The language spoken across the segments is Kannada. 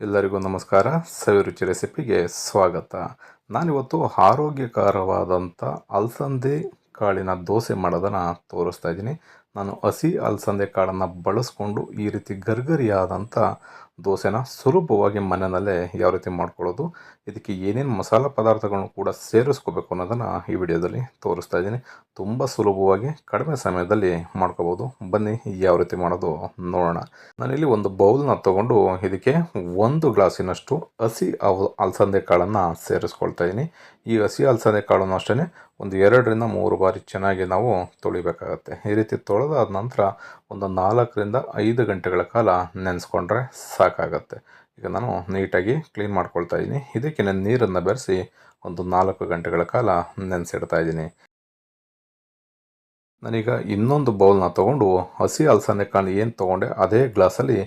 ಎಲ್ಲರಿಗೂ ನಮಸ್ಕಾರ. ಸವಿರುಚಿ ರೆಸಿಪಿಗೆ ಸ್ವಾಗತ. ನಾನಿವತ್ತು ಆರೋಗ್ಯಕರವಾದಂಥ ಅಲಸಂದೆ ಕಾಳಿನ ದೋಸೆ ಮಾಡೋದನ್ನು ತೋರಿಸ್ತಾ ಇದ್ದೀನಿ. ನಾನು ಹಸಿ ಅಲಸಂದೆ ಕಾಳನ್ನು ಬಳಸ್ಕೊಂಡು ಈ ರೀತಿ ಗರ್ಗರಿಯಾದಂಥ ದೋಸೆನ ಸುಲಭವಾಗಿ ಮನೆಯಲ್ಲೇ ಯಾವ ರೀತಿ ಮಾಡ್ಕೊಳ್ಳೋದು, ಇದಕ್ಕೆ ಏನೇನು ಮಸಾಲ ಪದಾರ್ಥಗಳನ್ನು ಕೂಡ ಸೇರಿಸ್ಕೋಬೇಕು ಅನ್ನೋದನ್ನು ಈ ವಿಡಿಯೋದಲ್ಲಿ ತೋರಿಸ್ತಾ ಇದ್ದೀನಿ. ತುಂಬ ಸುಲಭವಾಗಿ ಕಡಿಮೆ ಸಮಯದಲ್ಲಿ ಮಾಡ್ಕೋಬೋದು. ಬನ್ನಿ ಯಾವ ರೀತಿ ಮಾಡೋದು ನೋಡೋಣ. ನಾನಿಲ್ಲಿ ಒಂದು ಬೌಲ್ನ ತೊಗೊಂಡು ಇದಕ್ಕೆ 1 ಗ್ಲಾಸಿನಷ್ಟು ಹಸಿ ಅಲಸಂದೆ ಕಾಳನ್ನು ಸೇರಿಸ್ಕೊಳ್ತಾ ಇದ್ದೀನಿ. ಈ ಹಸಿ ಅಲಸಂದೆ ಕಾಳನ್ನು ಅಷ್ಟೇ ಒಂದು 2ರಿಂದ 3 ಬಾರಿ ಚೆನ್ನಾಗಿ ನಾವು ತೊಳಿಬೇಕಾಗತ್ತೆ. ಈ ರೀತಿ ತೊಳೆದಾದ ನಂತರ ಒಂದು 4ರಿಂದ 5 ಗಂಟೆಗಳ ಕಾಲ ನೆನೆಸ್ಕೊಂಡ್ರೆ ಸಾಕಾಗತ್ತೆ. ಈಗ ನಾನು ನೀಟಾಗಿ ಕ್ಲೀನ್ ಮಾಡ್ಕೊಳ್ತಾ ಇದ್ದೀನಿ. ಇದಕ್ಕೆ ನಾನು ನೀರನ್ನು ಬೆರೆಸಿ ಒಂದು 4 ಗಂಟೆಗಳ ಕಾಲ ನೆನೆಸಿಡ್ತಾ ಇದ್ದೀನಿ. ನಾನೀಗ ಇನ್ನೊಂದು ಬೌಲ್ನ ತೊಗೊಂಡು ಹಸಿ ಅಲಸಂದೆ ಕಾಳು ಏನು ತೊಗೊಂಡೆ ಅದೇ ಗ್ಲಾಸಲ್ಲಿ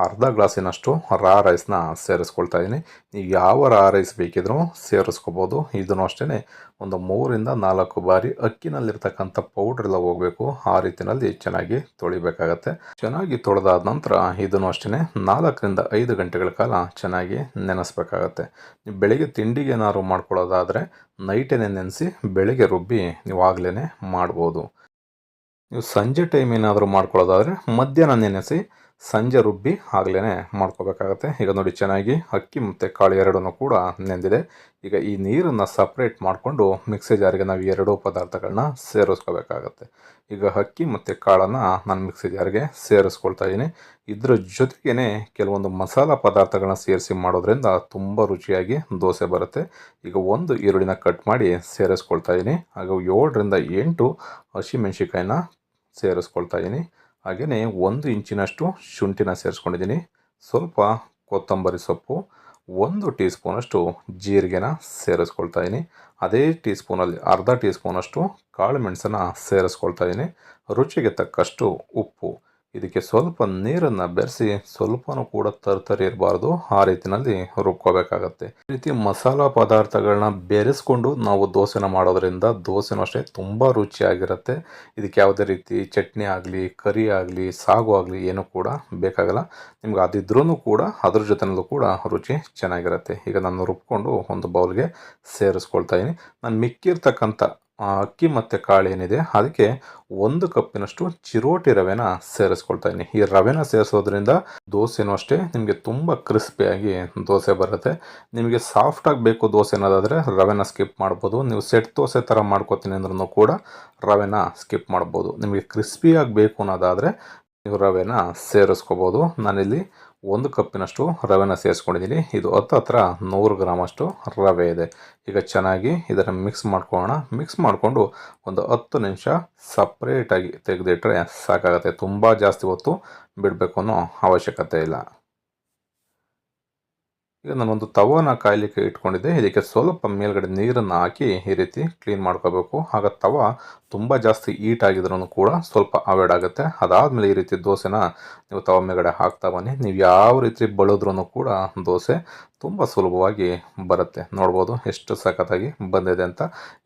ಅರ್ಧ ಗ್ಲಾಸಿನಷ್ಟು ರಾ ರೈಸ್ನ ಸೇರಿಸ್ಕೊಳ್ತಾ ಇದ್ದೀನಿ. ನೀವು ಯಾವ ರಾ ರೈಸ್ ಬೇಕಿದ್ರೂ ಸೇರಿಸ್ಕೋಬೋದು. ಇದನ್ನು ಅಷ್ಟೇ ಒಂದು 3ರಿಂದ 4 ಬಾರಿ ಅಕ್ಕಿನಲ್ಲಿರ್ತಕ್ಕಂಥ ಪೌಡ್ರೆಲ್ಲ ಹೋಗಬೇಕು, ಆ ರೀತಿಯಲ್ಲಿ ಚೆನ್ನಾಗಿ ತೊಳಿಬೇಕಾಗತ್ತೆ. ಚೆನ್ನಾಗಿ ತೊಳೆದಾದ ನಂತರ ಇದನ್ನು ಅಷ್ಟೇ 4ರಿಂದ 5 ಗಂಟೆಗಳ ಕಾಲ ಚೆನ್ನಾಗಿ ನೆನೆಸ್ಬೇಕಾಗತ್ತೆ. ನೀವು ಬೆಳಿಗ್ಗೆ ತಿಂಡಿಗೆ ಏನಾದ್ರು ಮಾಡ್ಕೊಳ್ಳೋದಾದರೆ ನೈಟೇ ನೆನೆಸಿ ಬೆಳಿಗ್ಗೆ ರುಬ್ಬಿ ನೀವು ಆಗಲೇ ಮಾಡ್ಬೋದು. ನೀವು ಸಂಜೆ ಟೈಮ್ ಏನಾದರೂ ಮಾಡ್ಕೊಳ್ಳೋದಾದರೆ ಮಧ್ಯಾಹ್ನ ನೆನೆಸಿ ಸಂಜೆ ರುಬ್ಬಿ ಆಗಲೇ ಮಾಡ್ಕೋಬೇಕಾಗತ್ತೆ. ಈಗ ನೋಡಿ, ಚೆನ್ನಾಗಿ ಅಕ್ಕಿ ಮತ್ತು ಕಾಳು ಎರಡನ್ನೂ ಕೂಡ ನೆಂದಿದೆ. ಈಗ ಈ ನೀರನ್ನು ಸಪ್ರೇಟ್ ಮಾಡಿಕೊಂಡು ಮಿಕ್ಸಿ ಜಾರಿಗೆ ನಾವು ಎರಡೂ ಪದಾರ್ಥಗಳನ್ನ ಸೇರಿಸ್ಕೋಬೇಕಾಗತ್ತೆ. ಈಗ ಅಕ್ಕಿ ಮತ್ತು ಕಾಳನ್ನು ನಾನು ಮಿಕ್ಸಿ ಜಾರಿಗೆ ಸೇರಿಸ್ಕೊಳ್ತಾ ಇದ್ದೀನಿ. ಇದ್ರ ಜೊತೆಗೇ ಕೆಲವೊಂದು ಮಸಾಲ ಪದಾರ್ಥಗಳನ್ನ ಸೇರಿಸಿ ಮಾಡೋದ್ರಿಂದ ತುಂಬ ರುಚಿಯಾಗಿ ದೋಸೆ ಬರುತ್ತೆ. ಈಗ ಒಂದು ಈರುಳ್ಳಿನ ಕಟ್ ಮಾಡಿ ಸೇರಿಸ್ಕೊಳ್ತಾ ಇದ್ದೀನಿ. ಹಾಗೆ 7ರಿಂದ 8 ಹಸಿಮೆಣ್ಸಿಕಾಯಿನ ಸೇರಿಸ್ಕೊಳ್ತಾ ಇದ್ದೀನಿ. ಹಾಗೆಯೇ 1 ಇಂಚಿನಷ್ಟು ಶುಂಠಿನ ಸೇರಿಸ್ಕೊಂಡಿದ್ದೀನಿ. ಸ್ವಲ್ಪ ಕೊತ್ತಂಬರಿ ಸೊಪ್ಪು, 1 ಟೀ ಸ್ಪೂನಷ್ಟು ಜೀರಿಗೆನ ಸೇರಿಸ್ಕೊಳ್ತಾ ಇದ್ದೀನಿ. ಅದೇ ಟೀ ಸ್ಪೂನಲ್ಲಿ ಅರ್ಧ ಟೀ ಸ್ಪೂನಷ್ಟು ಕಾಳು ಮೆಣಸನ್ನು ಸೇರಿಸ್ಕೊಳ್ತಾ ಇದ್ದೀನಿ. ರುಚಿಗೆ ತಕ್ಕಷ್ಟು ಉಪ್ಪು. ಇದಕ್ಕೆ ಸ್ವಲ್ಪ ನೀರನ್ನು ಬೆರೆಸಿ ಸ್ವಲ್ಪನೂ ಕೂಡ ತರ್ತರಿ ಇರಬಾರ್ದು, ಆ ರೀತಿಯಲ್ಲಿ ರುಬ್ಕೋಬೇಕಾಗತ್ತೆ. ಈ ರೀತಿ ಮಸಾಲ ಪದಾರ್ಥಗಳನ್ನ ಬೆರೆಸ್ಕೊಂಡು ನಾವು ದೋಸೆನ ಮಾಡೋದ್ರಿಂದ ದೋಸೆನೂ ಅಷ್ಟೇ ತುಂಬ ರುಚಿಯಾಗಿರುತ್ತೆ. ಇದಕ್ಕೆ ಯಾವುದೇ ರೀತಿ ಚಟ್ನಿ ಆಗಲಿ, ಕರಿ ಆಗಲಿ, ಸಾಗು ಆಗಲಿ ಏನೂ ಕೂಡ ಬೇಕಾಗಲ್ಲ. ನಿಮ್ಗೆ ಅದಿದ್ರೂ ಕೂಡ ಅದ್ರ ಜೊತೆನಲ್ಲೂ ಕೂಡ ರುಚಿ ಚೆನ್ನಾಗಿರುತ್ತೆ. ಈಗ ನಾನು ರುಬ್ಕೊಂಡು ಒಂದು ಬೌಲ್ಗೆ ಸೇರಿಸ್ಕೊಳ್ತಾ ಇದ್ದೀನಿ. ನಾನು ಮಿಕ್ಕಿರ್ತಕ್ಕಂಥ ಅಕ್ಕಿ ಮತ್ತು ಕಾಳು ಏನಿದೆ ಅದಕ್ಕೆ 1 ಕಪ್ಪಿನಷ್ಟು ಚಿರೋಟಿ ರವೆನ ಸೇರಿಸ್ಕೊಳ್ತಾ ಇದ್ದೀನಿ. ಈ ರವೆನ ಸೇರಿಸೋದ್ರಿಂದ ದೋಸೆನೂ ಅಷ್ಟೇ ನಿಮಗೆ ತುಂಬ ಕ್ರಿಸ್ಪಿಯಾಗಿ ದೋಸೆ ಬರುತ್ತೆ. ನಿಮಗೆ ಸಾಫ್ಟಾಗಿ ಬೇಕು ದೋಸೆ ಅನ್ನೋದಾದರೆ ರವೆನ ಸ್ಕಿಪ್ ಮಾಡ್ಬೋದು. ನೀವು ಸೆಟ್ ದೋಸೆ ಥರ ಮಾಡ್ಕೋತೀನಿ ಅಂದ್ರೂ ಕೂಡ ರವೆನ ಸ್ಕಿಪ್ ಮಾಡ್ಬೋದು. ನಿಮಗೆ ಕ್ರಿಸ್ಪಿಯಾಗಿ ಬೇಕು ಅನ್ನೋದಾದರೆ ನೀವು ರವೆನ ಸೇರಿಸ್ಕೋಬೋದು. ನಾನಿಲ್ಲಿ 1 ಕಪ್ಪಿನಷ್ಟು ರವೆನ ಸೇರಿಸ್ಕೊಂಡಿದ್ದೀನಿ. ಇದು ಹತ್ರ 100 ಗ್ರಾಮಷ್ಟು ರವೆ ಇದೆ. ಈಗ ಚೆನ್ನಾಗಿ ಇದನ್ನು ಮಿಕ್ಸ್ ಮಾಡ್ಕೊಳ್ಳೋಣ. ಮಿಕ್ಸ್ ಮಾಡಿಕೊಂಡು ಒಂದು 10 ನಿಮಿಷ ಸಪ್ರೇಟಾಗಿ ತೆಗೆದಿಟ್ಟರೆ ಸಾಕಾಗುತ್ತೆ. ತುಂಬ ಜಾಸ್ತಿ ಹೊತ್ತು ಬಿಡಬೇಕು ಅನ್ನೋ ಅವಶ್ಯಕತೆ ಇಲ್ಲ. ಈಗ ನಾನೊಂದು ತವಾನ ಕಾಯಲಿಕ್ಕೆ ಇಟ್ಕೊಂಡಿದ್ದೆ. ಇದಕ್ಕೆ ಸ್ವಲ್ಪ ಮೇಲ್ಗಡೆ ನೀರನ್ನು ಹಾಕಿ ಈ ರೀತಿ ಕ್ಲೀನ್ ಮಾಡ್ಕೋಬೇಕು. ಆಗ ತವ ತುಂಬ ಜಾಸ್ತಿ ಹೀಟ್ ಆಗಿದ್ರೂ ಕೂಡ ಸ್ವಲ್ಪ ಅವಾಯ್ಡ್ ಆಗುತ್ತೆ. ಅದಾದಮೇಲೆ ಈ ರೀತಿ ದೋಸೆನ ನೀವು ತವ ಮೇಲ್ಗಡೆ ಹಾಕ್ತಾ ಬನ್ನಿ. ನೀವು ಯಾವ ರೀತಿ ಬಳದ್ರೂ ಕೂಡ ದೋಸೆ ತುಂಬ ಸುಲಭವಾಗಿ ಬರುತ್ತೆ. ನೋಡ್ಬೋದು ಎಷ್ಟು ಸಖತ್ತಾಗಿ ಬಂದಿದೆ ಅಂತ.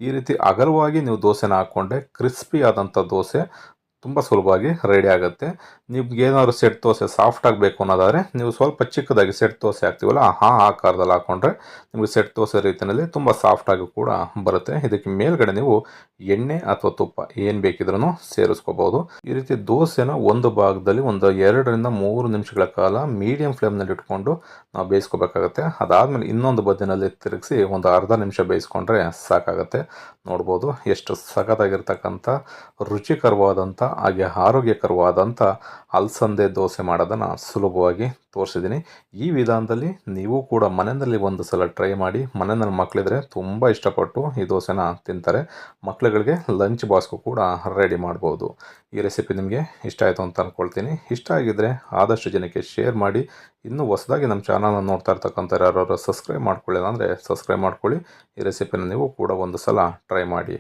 ಈ ರೀತಿ ಅಗಲವಾಗಿ ನೀವು ದೋಸೆನ ಹಾಕ್ಕೊಂಡ್ರೆ ಕ್ರಿಸ್ಪಿ ಆದಂಥ ದೋಸೆ ತುಂಬ ಸುಲಭವಾಗಿ ರೆಡಿ ಆಗುತ್ತೆ. ನಿಮ್ಗೆ ಏನಾದ್ರು ಸೆಟ್ ದೋಸೆ ಸಾಫ್ಟಾಗಿ ಬೇಕು ಅನ್ನೋದಾದರೆ ನೀವು ಸ್ವಲ್ಪ ಚಿಕ್ಕದಾಗಿ ಸೆಟ್ ದೋಸೆ ಹಾಕ್ತೀವಲ್ಲ ಆ ಆಕಾರದಲ್ಲಿ ಹಾಕ್ಕೊಂಡ್ರೆ ನಿಮಗೆ ಸೆಟ್ ದೋಸೆ ರೀತಿಯಲ್ಲಿ ತುಂಬ ಸಾಫ್ಟಾಗಿ ಕೂಡ ಬರುತ್ತೆ. ಇದಕ್ಕೆ ಮೇಲ್ಗಡೆ ನೀವು ಎಣ್ಣೆ ಅಥವಾ ತುಪ್ಪ ಏನು ಬೇಕಿದ್ರೂ ಸೇರಿಸ್ಕೋಬೋದು. ಈ ರೀತಿ ದೋಸೆನ ಒಂದು ಭಾಗದಲ್ಲಿ ಒಂದು 2ರಿಂದ 3 ನಿಮಿಷಗಳ ಕಾಲ ಮೀಡಿಯಂ ಫ್ಲೇಮ್ನಲ್ಲಿ ಇಟ್ಕೊಂಡು ನಾವು ಬೇಯಿಸ್ಕೋಬೇಕಾಗತ್ತೆ. ಅದಾದಮೇಲೆ ಇನ್ನೊಂದು ಬದಿನಲ್ಲಿ ತಿರುಗಿಸಿ ಒಂದು ಅರ್ಧ ನಿಮಿಷ ಬೇಯಿಸ್ಕೊಂಡ್ರೆ ಸಾಕಾಗುತ್ತೆ. ನೋಡ್ಬೋದು ಎಷ್ಟು ಸಖತ್ತಾಗಿರ್ತಕ್ಕಂಥ ರುಚಿಕರವಾದಂಥ ಹಾಗೆ ಆರೋಗ್ಯಕರವಾದಂಥ ಅಲಸಂದೆ ದೋಸೆ ಮಾಡೋದನ್ನು ಸುಲಭವಾಗಿ ತೋರಿಸಿದ್ದೀನಿ. ಈ ವಿಧಾನದಲ್ಲಿ ನೀವು ಕೂಡ ಮನೆಯಲ್ಲಿ ಒಂದು ಸಲ ಟ್ರೈ ಮಾಡಿ. ಮನೆಯಲ್ಲಿ ಮಕ್ಕಳಿದ್ರೆ ತುಂಬ ಇಷ್ಟಪಟ್ಟು ಈ ದೋಸೆನ ತಿಂತಾರೆ. ಮಕ್ಕಳುಗಳಿಗೆ ಲಂಚ್ ಬಾಕ್ಸ್ಗೂ ಕೂಡ ರೆಡಿ ಮಾಡ್ಬೋದು. ಈ ರೆಸಿಪಿ ನಿಮಗೆ ಇಷ್ಟ ಆಯಿತು ಅಂತ ಅಂದ್ಕೊಳ್ತೀನಿ. ಇಷ್ಟ ಆಗಿದ್ದರೆ ಆದಷ್ಟು ಜನಕ್ಕೆ ಶೇರ್ ಮಾಡಿ. ಇನ್ನೂ ಹೊಸದಾಗಿ ನಮ್ಮ ಚಾನಲ್ನ ನೋಡ್ತಾ ಇರ್ತಕ್ಕಂಥ ಯಾರು ಸಬ್ಸ್ಕ್ರೈಬ್ ಮಾಡ್ಕೊಳ್ಳಿಲ್ಲ ಅಂದರೆ ಸಬ್ಸ್ಕ್ರೈಬ್ ಮಾಡ್ಕೊಳ್ಳಿ. ಈ ರೆಸಿಪಿನ ನೀವು ಕೂಡ ಒಂದು ಸಲ ಟ್ರೈ ಮಾಡಿ.